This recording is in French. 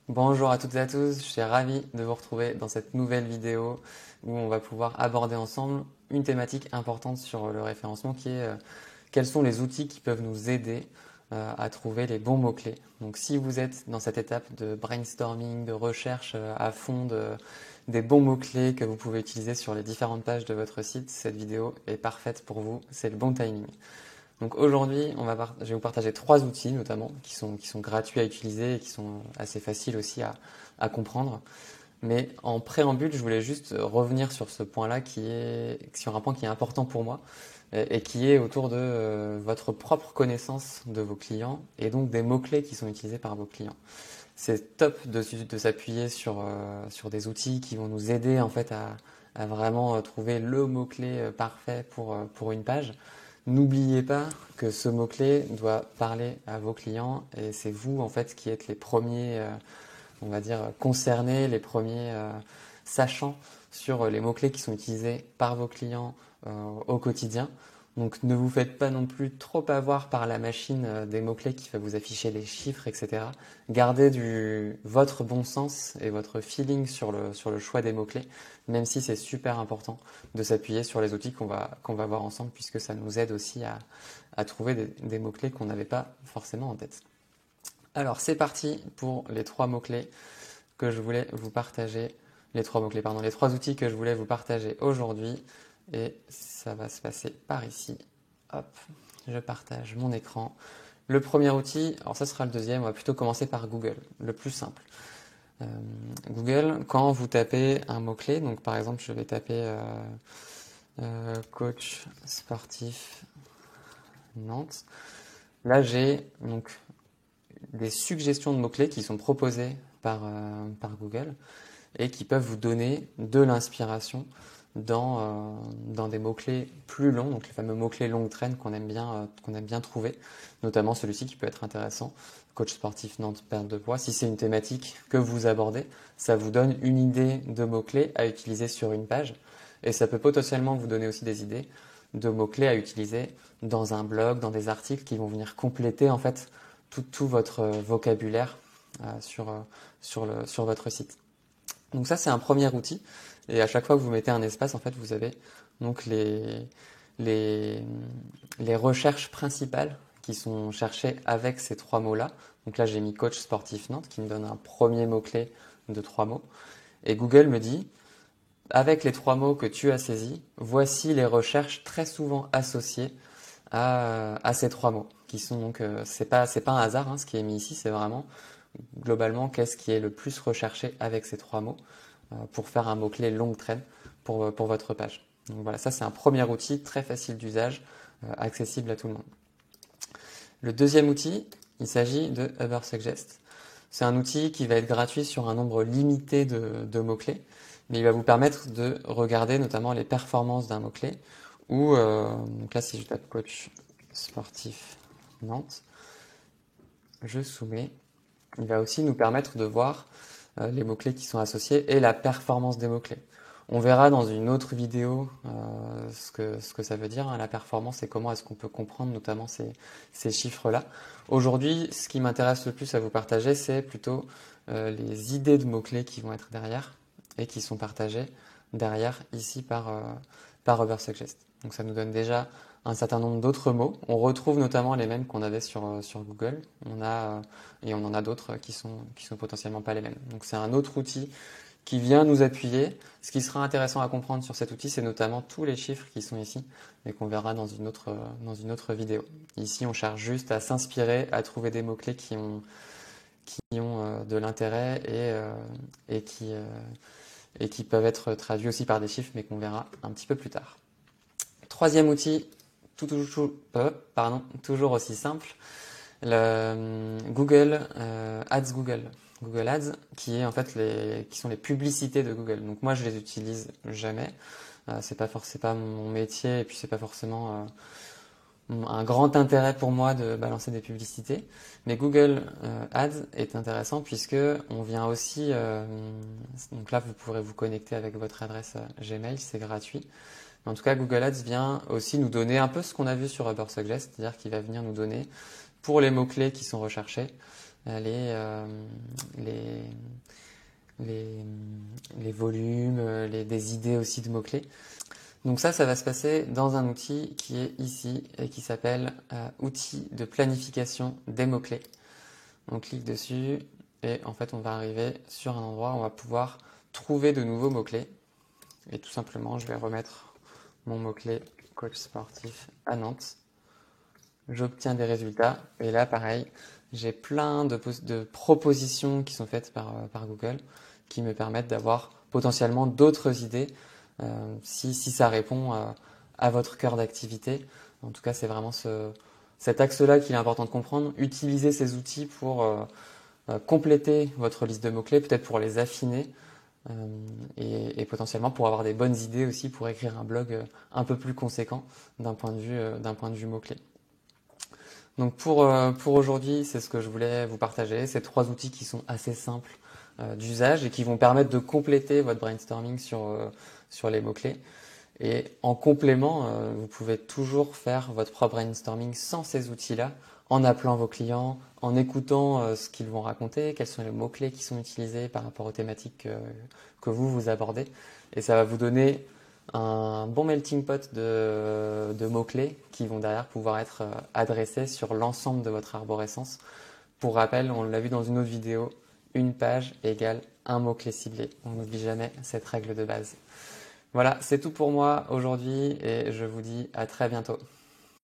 Bonjour à toutes et à tous, je suis ravi de vous retrouver dans cette nouvelle vidéo où on va pouvoir aborder ensemble une thématique importante sur le référencement qui est quels sont les outils qui peuvent nous aider à trouver les bons mots-clés. Donc si vous êtes dans cette étape de brainstorming, de recherche à fond des bons mots-clés que vous pouvez utiliser sur les différentes pages de votre site, cette vidéo est parfaite pour vous, c'est le bon timing. Donc aujourd'hui, je vais vous partager trois outils notamment qui sont gratuits à utiliser et qui sont assez faciles aussi à comprendre. Mais en préambule, je voulais juste revenir sur ce point-là sur un point qui est important pour moi et qui est autour de votre propre connaissance de vos clients et donc des mots-clés qui sont utilisés par vos clients. C'est top de s'appuyer sur des outils qui vont nous aider en fait à vraiment trouver le mot-clé parfait pour une page. N'oubliez pas que ce mot-clé doit parler à vos clients et c'est vous en fait qui êtes les premiers, on va dire, concernés, les premiers sachants sur les mots-clés qui sont utilisés par vos clients au quotidien. Donc ne vous faites pas non plus trop avoir par la machine des mots-clés qui va vous afficher les chiffres, etc. Gardez votre bon sens et votre feeling sur le choix des mots-clés, même si c'est super important de s'appuyer sur les outils qu'on va voir ensemble, puisque ça nous aide aussi à trouver des mots-clés qu'on n'avait pas forcément en tête. Alors c'est parti pour les trois mots-clés que je voulais vous partager, les trois mots-clés, pardon, les trois outils que je voulais vous partager aujourd'hui. Et ça va se passer par ici. Hop, je partage mon écran. Le premier outil, alors ça sera le deuxième, on va plutôt commencer par Google, le plus simple. Google, quand vous tapez un mot-clé, donc par exemple je vais taper coach sportif Nantes, là j'ai donc des suggestions de mots-clés qui sont proposées par Google et qui peuvent vous donner de l'inspiration dans des mots-clés plus longs, donc les fameux mots-clés longue traîne qu'on aime bien trouver, notamment celui-ci qui peut être intéressant, coach sportif Nantes, perte de poids. Si c'est une thématique que vous abordez, ça vous donne une idée de mots-clés à utiliser sur une page et ça peut potentiellement vous donner aussi des idées de mots-clés à utiliser dans un blog, dans des articles qui vont venir compléter en fait tout votre vocabulaire sur votre site. Donc ça c'est un premier outil et à chaque fois que vous mettez un espace en fait vous avez donc les, les recherches principales qui sont cherchées avec ces trois mots-là. Donc là j'ai mis coach sportif Nantes qui me donne un premier mot-clé de trois mots et Google me dit avec les trois mots que tu as saisis, voici les recherches très souvent associées à ces trois mots qui sont donc c'est pas un hasard hein, ce qui est mis ici, c'est vraiment globalement qu'est-ce qui est le plus recherché avec ces trois mots pour faire un mot-clé longue traîne pour votre page. Donc voilà, ça c'est un premier outil très facile d'usage, accessible à tout le monde. Le deuxième outil, il s'agit de Ubersuggest. C'est un outil qui va être gratuit sur un nombre limité de mots-clés, mais il va vous permettre de regarder notamment les performances d'un mot-clé. Ou donc là, si je tape coach sportif Nantes, je soumets. Il va aussi nous permettre de voir les mots-clés qui sont associés et la performance des mots-clés. On verra dans une autre vidéo ce que ça veut dire, hein, la performance et comment est-ce qu'on peut comprendre notamment ces chiffres-là. Aujourd'hui, ce qui m'intéresse le plus à vous partager, c'est plutôt les idées de mots-clés qui vont être derrière et qui sont partagées derrière ici par Ubersuggest. Donc ça nous donne déjà un certain nombre d'autres mots. On retrouve notamment les mêmes qu'on avait sur Google. Et on en a d'autres qui sont potentiellement pas les mêmes. Donc c'est un autre outil qui vient nous appuyer. Ce qui sera intéressant à comprendre sur cet outil, c'est notamment tous les chiffres qui sont ici et qu'on verra dans une autre vidéo. Ici, on cherche juste à s'inspirer, à trouver des mots-clés qui ont de l'intérêt et qui peuvent être traduits aussi par des chiffres, mais qu'on verra un petit peu plus tard. Troisième outil, toujours aussi simple, le Google Ads Google. Google Ads, qui est en fait qui sont les publicités de Google. Donc moi je les utilise jamais. C'est pas mon métier et puis c'est pas forcément un grand intérêt pour moi de balancer des publicités. Mais Google Ads est intéressant puisque on vient aussi donc là vous pourrez vous connecter avec votre adresse Gmail, c'est gratuit. En tout cas, Google Ads vient aussi nous donner un peu ce qu'on a vu sur Ubersuggest, c'est-à-dire qu'il va venir nous donner, pour les mots-clés qui sont recherchés, les les, les volumes, des idées aussi de mots-clés. Donc ça va se passer dans un outil qui est ici et qui s'appelle outil de planification des mots-clés. On clique dessus et en fait on va arriver sur un endroit où on va pouvoir trouver de nouveaux mots-clés. Et tout simplement, je vais remettre mon mot-clé coach sportif à Nantes. J'obtiens des résultats et là pareil, j'ai plein de propositions qui sont faites par Google qui me permettent d'avoir potentiellement d'autres idées si ça répond à votre cœur d'activité. En tout cas, c'est vraiment cet axe-là qu'il est important de comprendre. Utilisez ces outils pour compléter votre liste de mots-clés, peut-être pour les affiner et potentiellement pour avoir des bonnes idées aussi pour écrire un blog un peu plus conséquent d'un point de vue mots-clés. Donc pour aujourd'hui, c'est ce que je voulais vous partager, ces 3 outils qui sont assez simples d'usage et qui vont permettre de compléter votre brainstorming sur les mots-clés. Et en complément, vous pouvez toujours faire votre propre brainstorming sans ces outils-là, en appelant vos clients, en écoutant ce qu'ils vont raconter, quels sont les mots-clés qui sont utilisés par rapport aux thématiques que vous abordez. Et ça va vous donner un bon melting pot de mots-clés qui vont derrière pouvoir être adressés sur l'ensemble de votre arborescence. Pour rappel, on l'a vu dans une autre vidéo, une page égale un mot-clé ciblé. On n'oublie jamais cette règle de base. Voilà, c'est tout pour moi aujourd'hui et je vous dis à très bientôt.